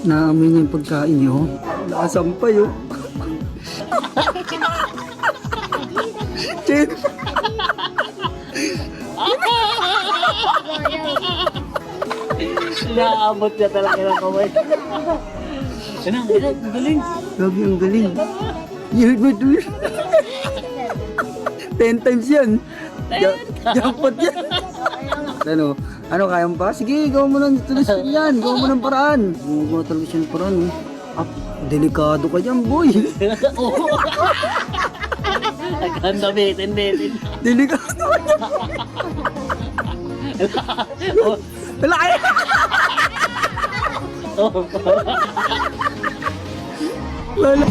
Naamoy niya yung pagkain niyo. Nakasampay oh. Chin! Inaabot niya talaga ng kamay. Ang galing. Grabe ang galing. Wait, wait, wait. 10 times yan. Jackpot yan. Ano kaya mo pa? Sige, gawa mo ng solusyon yan. Gawa mo ng paraan. Gawa talaga siya ng paraan. Delikado ka dyan, boy. Ganda, bitin. Delikado ka dyan. Wala kaya. Wala.